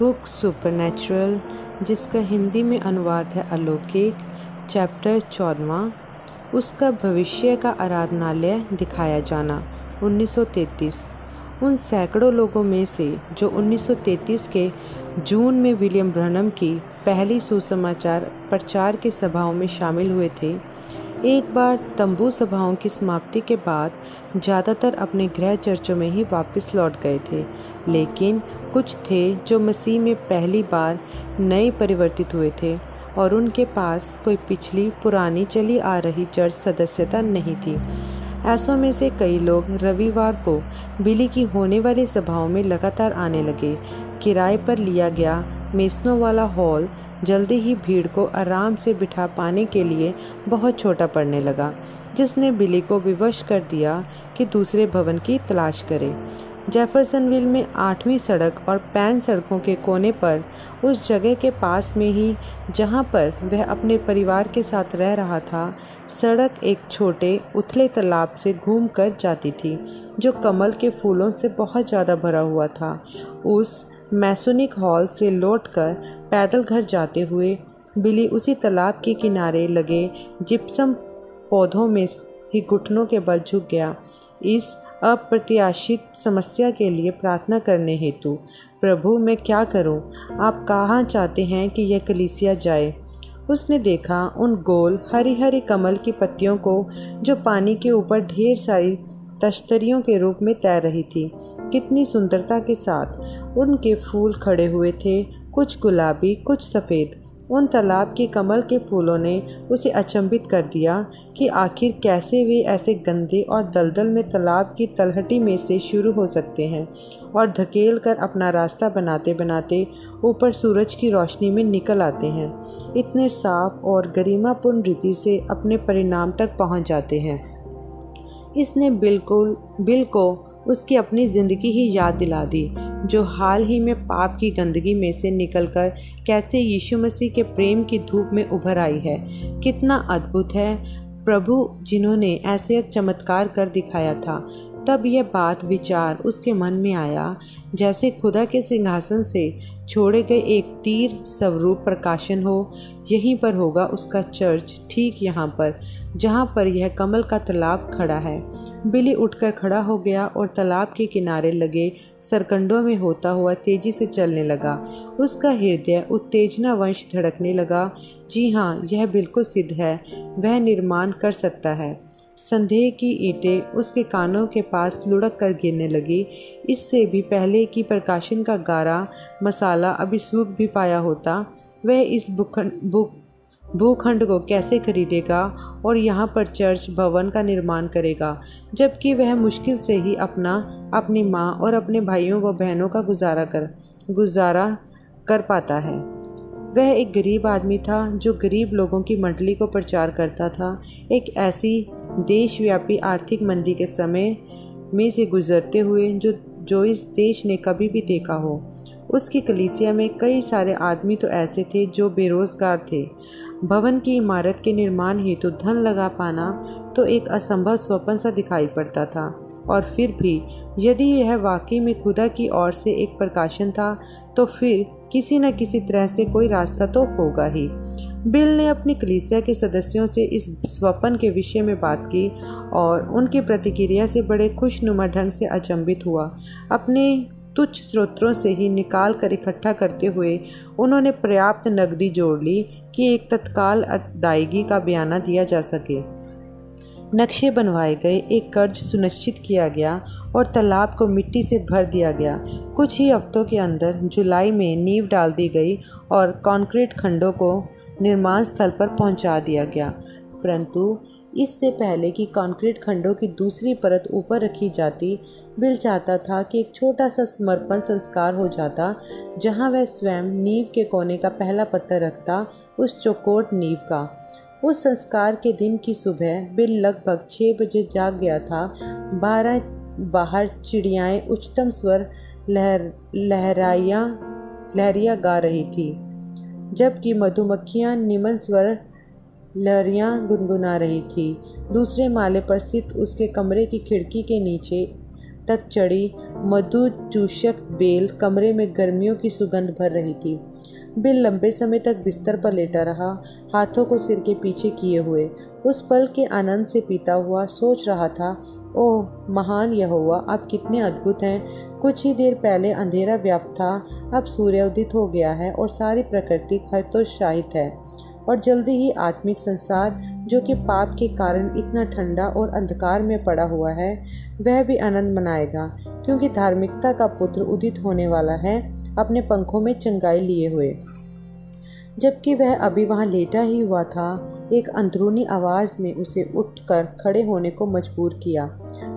Book supernatural, जिसका हिंदी में अनुवाद है अलौकिक, चैप्टर 14, उसका भविष्य का आराधनालय दिखाया जाना। 1933। उन सैकड़ों लोगों में से जो 1933 के जून में विलियम ब्रनम की पहली सुसमाचार प्रचार की सभाओं में शामिल हुए थे, एक बार तंबू सभाओं की समाप्ति के बाद ज़्यादातर अपने गृह चर्चों में ही वापस लौट गए थे, लेकिन कुछ थे जो मसीह में पहली बार नए परिवर्तित हुए थे और उनके पास कोई पिछली पुरानी चली आ रही चर्च सदस्यता नहीं थी। ऐसों में से कई लोग रविवार को बिली की होने वाली सभाओं में लगातार आने लगे। किराए पर लिया गया मेसनों वाला हॉल जल्दी ही भीड़ को आराम से बिठा पाने के लिए बहुत छोटा पड़ने लगा, जिसने बिली को विवश कर दिया कि दूसरे भवन की तलाश करे। जेफरसनविल में 8वीं सड़क और पैन सड़कों के कोने पर, उस जगह के पास में ही जहां पर वह अपने परिवार के साथ रह रहा था, सड़क एक छोटे उथले तालाब से घूमकर जाती थी जो कमल के फूलों से बहुत ज़्यादा भरा हुआ था। उस मैसोनिक हॉल से लौटकर पैदल घर जाते हुए बिली उसी तालाब के किनारे लगे जिप्सम पौधों में ही घुटनों के बल झुक गया, इस अप्रत्याशित समस्या के लिए प्रार्थना करने हेतु। प्रभु, मैं क्या करूं? आप कहाँ चाहते हैं कि यह कलीसिया जाए? उसने देखा उन गोल हरी हरी कमल की पत्तियों को जो पानी के ऊपर ढेर सारी तश्तरियों के रूप में तैर रही थी। कितनी सुंदरता के साथ उनके फूल खड़े हुए थे, कुछ गुलाबी कुछ सफ़ेद। उन तालाब के कमल के फूलों ने उसे अचंभित कर दिया कि आखिर कैसे वे ऐसे गंदे और दलदल में तालाब की तलहटी में से शुरू हो सकते हैं और धकेल कर अपना रास्ता बनाते बनाते ऊपर सूरज की रोशनी में निकल आते हैं, इतने साफ और गरिमापूर्ण रीति से अपने परिणाम तक पहुंच जाते हैं। इसने बिल को उसकी अपनी ज़िंदगी ही याद दिला दी, जो हाल ही में पाप की गंदगी में से निकलकर कैसे यीशु मसीह के प्रेम की धूप में उभर आई है। कितना अद्भुत है प्रभु जिन्होंने ऐसे एक चमत्कार कर दिखाया था। तब यह बात विचार उसके मन में आया, जैसे खुदा के सिंहासन से छोड़े गए एक तीर स्वरूप प्रकाशन हो। यहीं पर होगा उसका चर्च, ठीक यहाँ पर जहाँ पर यह कमल का तालाब खड़ा है। बिली उठकर खड़ा हो गया और तालाब के किनारे लगे सरकंडों में होता हुआ तेजी से चलने लगा। उसका हृदय उत्तेजनावश धड़कने लगा। जी हाँ, यह बिल्कुल सिद्ध है, वह निर्माण कर सकता है। संदेह की ईंटें उसके कानों के पास लुढ़क कर गिरने लगी। इससे भी पहले कि प्रकाशन का गारा मसाला अभी सूख भी पाया होता, वह इस भूखंड को कैसे खरीदेगा और यहाँ पर चर्च भवन का निर्माण करेगा, जबकि वह मुश्किल से ही अपनी माँ और अपने भाइयों व बहनों का गुजारा कर पाता है। वह एक गरीब आदमी था जो गरीब लोगों की मंडली को प्रचार करता था, एक ऐसी देशव्यापी आर्थिक मंदी के समय में से गुजरते हुए जो इस देश ने कभी भी देखा हो। उसकी कलीसिया में कई सारे आदमी तो ऐसे थे जो बेरोजगार थे। भवन की इमारत के निर्माण हेतु धन लगा पाना तो एक असंभव स्वप्न सा दिखाई पड़ता था, और फिर भी यदि यह वाकई में खुदा की ओर से एक प्रकाशन था, तो फिर किसी न किसी तरह से कोई रास्ता तो होगा ही। बिल ने अपनी कलीसिया के सदस्यों से इस स्वप्न के विषय में बात की और उनकी प्रतिक्रिया से बड़े खुशनुमा ढंग से अचंभित हुआ। अपने तुच्छ स्रोतों से ही निकाल कर इकट्ठा करते हुए उन्होंने पर्याप्त नकदी जोड़ ली कि एक तत्काल अदायगी का बयाना दिया जा सके। नक्शे बनवाए गए, एक कर्ज सुनिश्चित किया गया और तालाब को मिट्टी से भर दिया गया। कुछ ही हफ्तों के अंदर जुलाई में नींव डाल दी गई और कंक्रीट खंडों को निर्माण स्थल पर पहुंचा दिया गया। परंतु इससे पहले कि कंक्रीट खंडों की दूसरी परत ऊपर रखी जाती, बिल चाहता था कि एक छोटा सा समर्पण संस्कार हो जाता, जहां वह स्वयं नींव के कोने का पहला पत्थर रखता, उस चौकोट नींव का। उस संस्कार के दिन की सुबह बिल लगभग 6 बजे जाग गया था। बाहर चिड़ियाएं उच्चतम स्वर लहरिया गा रही थी, जबकि मधुमक्खियां निम्न स्वर लहरियां गुनगुना रही थी। दूसरे माले पर स्थित उसके कमरे की खिड़की के नीचे तक चढ़ी मधु चूषक बेल कमरे में गर्मियों की सुगंध भर रही थी। बिल लंबे समय तक बिस्तर पर लेटा रहा, हाथों को सिर के पीछे किए हुए। उस पल के आनंद से पीता हुआ सोच रहा था, ओह महान यहोवा, आप कितने अद्भुत हैं। कुछ ही देर पहले अंधेरा व्याप्त था, अब सूर्य उदित हो गया है और सारी प्रकृति हतोत्साहित है। और जल्दी ही आत्मिक संसार, जो कि पाप के कारण इतना ठंडा और अंधकार में पड़ा हुआ है, वह भी आनंद मनाएगा, क्योंकि धार्मिकता का पुत्र उदित होने वाला है, अपने पंखों में चंगाई लिए हुए। जबकि वह अभी वहां लेटा ही हुआ था, एक अंदरूनी आवाज़ ने उसे उठकर खड़े होने को मजबूर किया।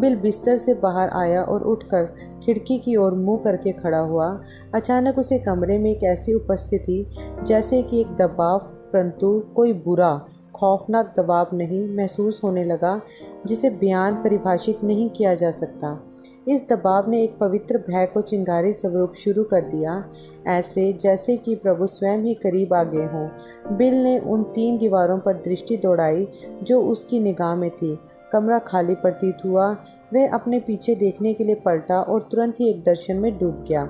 बिल बिस्तर से बाहर आया और उठकर खिड़की की ओर मुंह करके खड़ा हुआ। अचानक उसे कमरे में एक ऐसी उपस्थिति, जैसे कि एक दबाव, परंतु कोई बुरा खौफनाक दबाव नहीं, महसूस होने लगा, जिसे बयान परिभाषित नहीं किया जा सकता। इस दबाव ने एक पवित्र भय को चिंगारी स्वरूप शुरू कर दिया, ऐसे जैसे कि प्रभु स्वयं ही करीब आ गए हों। बिल ने उन 3 दीवारों पर दृष्टि दौड़ाई जो उसकी निगाह में थी। कमरा खाली प्रतीत हुआ। वह अपने पीछे देखने के लिए पलटा और तुरंत ही एक दर्शन में डूब गया।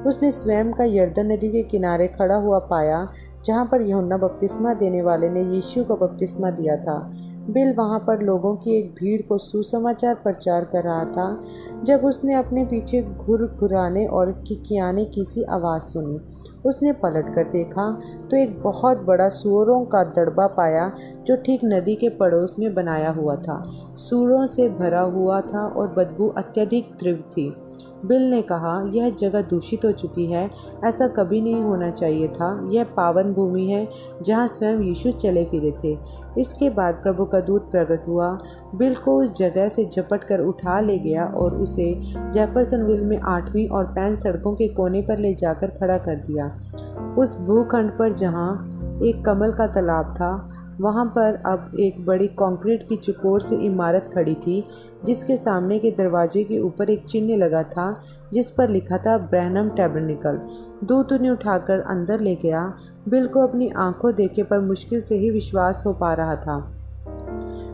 उसने स्वयं का यर्दन नदी के किनारे खड़ा हुआ पाया, जहाँ पर यूहन्ना बपतिस्मा देने वाले ने यीशु को बपतिस्मा दिया था। बिल वहाँ पर लोगों की एक भीड़ को सुसमाचार प्रचार कर रहा था, जब उसने अपने पीछे घुराने और किकियाने की सी आवाज़ सुनी। उसने पलट कर देखा तो एक बहुत बड़ा सूअरों का दड़बा पाया, जो ठीक नदी के पड़ोस में बनाया हुआ था। सूअरों से भरा हुआ था और बदबू अत्यधिक तीव्र थी। बिल ने कहा, यह जगह दूषित हो चुकी है, ऐसा कभी नहीं होना चाहिए था। यह पावन भूमि है जहाँ स्वयं यीशु चले फिरे थे। इसके बाद प्रभु का दूत प्रकट हुआ, बिल को उस जगह से झपट कर उठा ले गया और उसे जेफरसनविल में 8वीं और पैन सड़कों के कोने पर ले जाकर खड़ा कर दिया। उस भूखंड पर जहाँ एक कमल का तालाब था, वहाँ पर अब एक बड़ी कंक्रीट की चौकोर सी इमारत खड़ी थी, जिसके सामने के दरवाजे के ऊपर एक चिन्ह लगा था, जिस पर लिखा था ब्रैनम टैबरनेकल। दूत उन्हें उठाकर अंदर ले गया। बिल को अपनी आंखों देखे पर मुश्किल से ही विश्वास हो पा रहा था।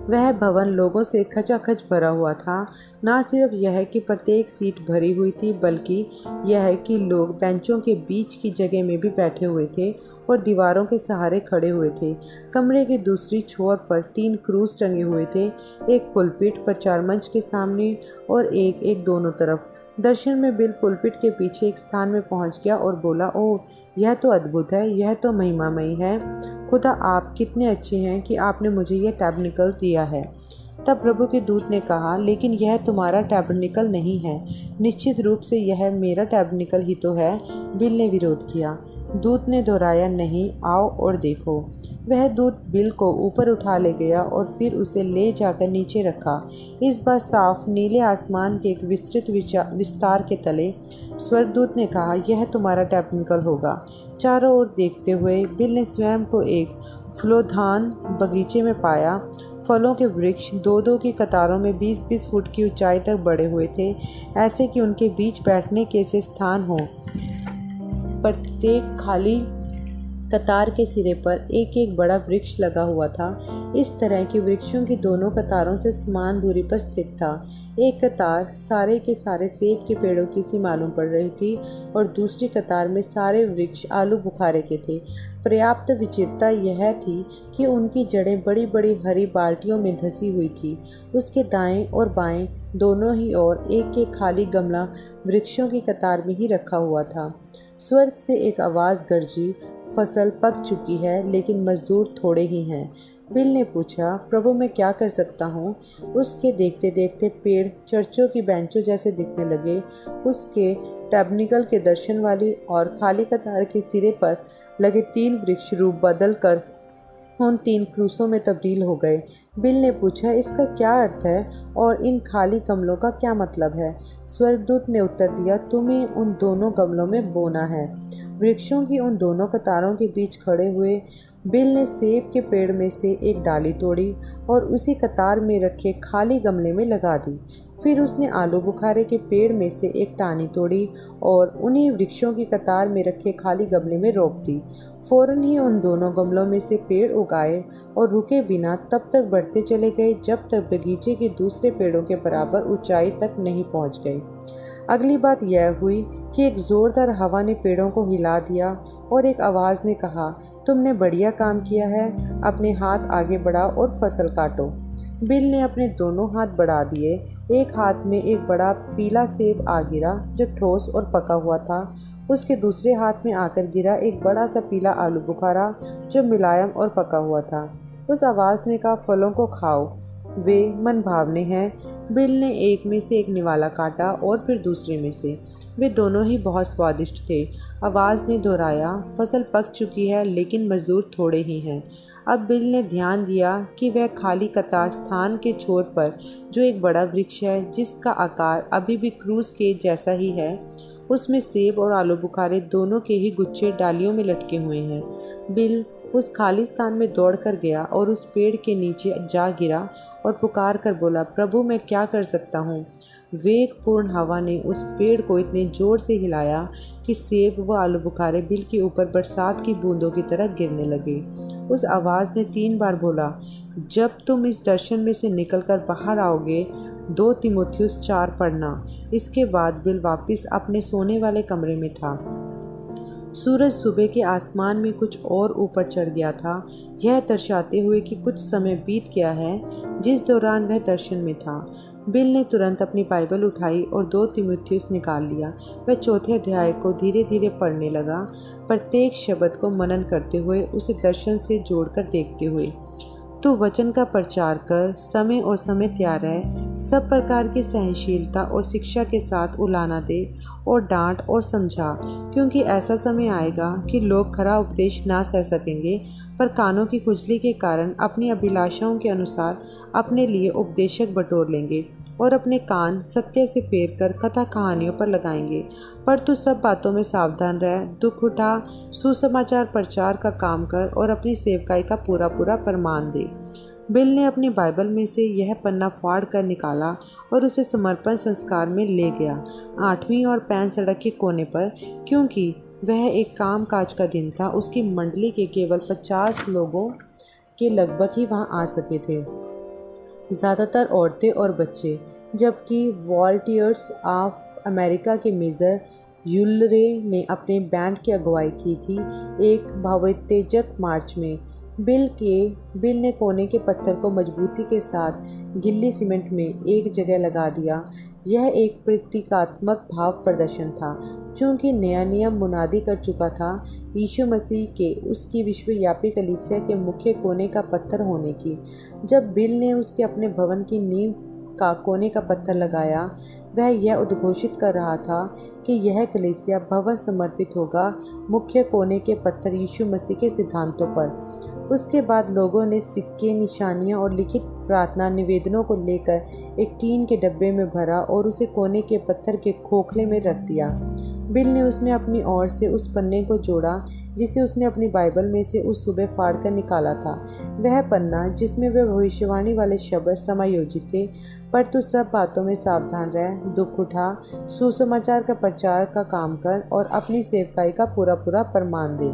वह भवन लोगों से खचाखच भरा हुआ था। न सिर्फ यह कि प्रत्येक सीट भरी हुई थी, बल्कि यह कि लोग बेंचों के बीच की जगह में भी बैठे हुए थे और दीवारों के सहारे खड़े हुए थे। कमरे की दूसरी छोर पर 3 क्रूस टंगे हुए थे, एक पुलपिट, प्रचार मंच के सामने और एक दोनों तरफ। दर्शन में बिल पुलपिट के पीछे एक स्थान में पहुंच गया और बोला, ओह यह तो अद्भुत है, यह तो महिमामयी है। खुदा आप कितने अच्छे हैं कि आपने मुझे यह टैबरनेकल दिया है। तब प्रभु के दूत ने कहा, लेकिन यह तुम्हारा टैबरनेकल नहीं है, निश्चित रूप से यह मेरा टैबरनेकल ही तो है। बिल ने विरोध किया। दूत ने दोहराया, नहीं, आओ और देखो। वह दूत बिल को ऊपर उठा ले गया और फिर उसे ले जाकर नीचे रखा, इस बार साफ नीले आसमान के एक विस्तृत विस्तार के तले। स्वर्गदूत ने कहा, यह तुम्हारा टैबरनेकल होगा। चारों ओर देखते हुए बिल ने स्वयं को एक फूलोद्यान बगीचे में पाया। फलों के वृक्ष 2-2 की कतारों में 20-20 फुट की ऊंचाई तक बढ़े हुए थे, ऐसे कि उनके बीच बैठने के से स्थान हो। प्रत्येक खाली कतार के सिरे पर एक बड़ा वृक्ष लगा हुआ था। इस तरह की वृक्षों की दोनों कतारों से समान दूरी पर स्थित था। एक कतार सारे के सारे सेब के पेड़ों की सी मालूम पड़ रही थी और दूसरी कतार में सारे वृक्ष आलू बुखारे के थे। पर्याप्त विचित्रता यह थी कि उनकी जड़ें बड़ी बड़ी हरी बाल्टियों में धसी हुई थी। उसके दाएं और बाएं दोनों ही ओर एक खाली गमला वृक्षों की कतार में ही रखा हुआ था। स्वर्ग से एक आवाज़ गरजी, फसल पक चुकी है, लेकिन मजदूर थोड़े ही हैं। बिल ने पूछा, प्रभु मैं क्या कर सकता हूँ? उसके देखते देखते पेड़ चर्चों की बेंचों जैसे दिखने लगे। उसके टैबरनेकल के दर्शन वाली और खाली कतार के सिरे पर लगे 3 वृक्ष रूप बदल कर उन 3 क्रूसों में तब्दील हो गए। बिल ने पूछा, इसका क्या अर्थ है और इन खाली गमलों का क्या मतलब है? स्वर्गदूत ने उत्तर दिया, तुम्हें उन दोनों गमलों में बोना है। वृक्षों की उन दोनों कतारों के बीच खड़े हुए बिल ने सेब के पेड़ में से एक डाली तोड़ी और उसी कतार में रखे खाली गमले में लगा दी। फिर उसने आलू बुखारे के पेड़ में से एक टाहनी तोड़ी और उन्हीं वृक्षों की कतार में रखे खाली गमले में रोप दी। फौरन ही उन दोनों गमलों में से पेड़ उगाए और रुके बिना तब तक बढ़ते चले गए जब तक बगीचे के दूसरे पेड़ों के बराबर ऊंचाई तक नहीं पहुंच गए। अगली बात यह हुई कि एक ज़ोरदार हवा ने पेड़ों को हिला दिया और एक आवाज़ ने कहा, तुमने बढ़िया काम किया है, अपने हाथ आगे बढ़ाओ और फसल काटो। बिल ने अपने दोनों हाथ बढ़ा दिए। एक हाथ में एक बड़ा पीला सेब आ गिरा जो ठोस और पका हुआ था। उसके दूसरे हाथ में आकर गिरा एक बड़ा सा पीला आलू बुखारा जो मुलायम और पका हुआ था। उस आवाज़ ने कहा, फलों को खाओ, वे मन भावने हैं। बिल ने एक में से एक निवाला काटा और फिर दूसरे में से। वे दोनों ही बहुत स्वादिष्ट थे। आवाज़ ने दोहराया, फसल पक चुकी है लेकिन मज़दूर थोड़े ही हैं। अब बिल ने ध्यान दिया कि वह खाली कतार स्थान के छोर पर जो एक बड़ा वृक्ष है जिसका आकार अभी भी क्रूज़ के जैसा ही है, उसमें सेब और आलू बुखारे दोनों के ही गुच्छे डालियों में लटके हुए हैं। बिल उस खाली स्थान में दौड़कर गया और उस पेड़ के नीचे जा गिरा और पुकार कर बोला, प्रभु मैं क्या कर सकता हूँ। वेगपूर्ण हवा ने उस पेड़ को इतने जोर से हिलाया कि सेब व आलू बुखारे बिल के ऊपर बरसात की बूंदों की तरह गिरने लगे। उस आवाज़ ने 3 बार बोला, जब तुम इस दर्शन में से निकलकर बाहर आओगे 2 तीमुथियुस 4 पढ़ना। इसके बाद बिल वापस अपने सोने वाले कमरे में था। सूरज सुबह के आसमान में कुछ और ऊपर चढ़ गया था, यह दर्शाते हुए कि कुछ समय बीत गया है जिस दौरान वह दर्शन में था। बिल ने तुरंत अपनी बाइबल उठाई और 2 तीमुथियुस निकाल लिया। वह चौथे अध्याय को धीरे धीरे पढ़ने लगा, प्रत्येक शब्द को मनन करते हुए, उसे दर्शन से जोड़कर देखते हुए। तू वचन का प्रचार कर, समय और समय तैयार है, सब प्रकार की सहनशीलता और शिक्षा के साथ उलाना दे और डांट और समझा, क्योंकि ऐसा समय आएगा कि लोग खरा उपदेश ना सह सकेंगे, पर कानों की खुजली के कारण अपनी अभिलाषाओं के अनुसार अपने लिए उपदेशक बटोर लेंगे और अपने कान सत्य से फेर कर कथा कहानियों पर लगाएंगे। पर तू सब बातों में सावधान रह, दुख उठा, सुसमाचार प्रचार का काम कर और अपनी सेवकाई का पूरा पूरा प्रमाण दे। बिल ने अपनी बाइबल में से यह पन्ना फाड़ कर निकाला और उसे समर्पण संस्कार में ले गया, 8वीं और पैन सड़क के कोने पर। क्योंकि वह एक काम काज का दिन था, उसकी मंडली के केवल 50 लोगों के लगभग ही वहाँ आ सके थे, ज़्यादातर औरतें और बच्चे, जबकि वॉलंटियर्स ऑफ अमेरिका के मेजर यूलरे ने अपने बैंड की अगुवाई की थी। एक भावोत्तेजक मार्च में बिल ने कोने के पत्थर को मजबूती के साथ गिल्ली सीमेंट में एक जगह लगा दिया। यह एक प्रतीकात्मक भाव प्रदर्शन था, चूँकि नया नियम मुनादी कर चुका था यीशु मसीह के उसकी विश्वव्यापी कलीसिया के मुख्य कोने का पत्थर होने की। जब बिल ने उसके अपने भवन की नींव का कोने का पत्थर लगाया, वह यह उद्घोषित कर रहा था कि यह कलीसिया भवन समर्पित होगा मुख्य कोने के पत्थर यीशु मसीह के सिद्धांतों पर। उसके बाद लोगों ने सिक्के, निशानियां और लिखित प्रार्थना निवेदनों को लेकर एक टीन के डब्बे में भरा और उसे कोने के पत्थर के खोखले में रख दिया। बिल ने उसमें अपनी ओर से उस पन्ने को जोड़ा जिसे उसने अपनी बाइबल में से उस सुबह फाड़ कर निकाला था। वह पन्ना जिसमें वे भविष्यवाणी वाले शब्द समायोजित थे, पर तू सब बातों में सावधान रह, दुख उठा, सुसमाचार का प्रचार का काम कर और अपनी सेवकाई का पूरा पूरा प्रमाण दे।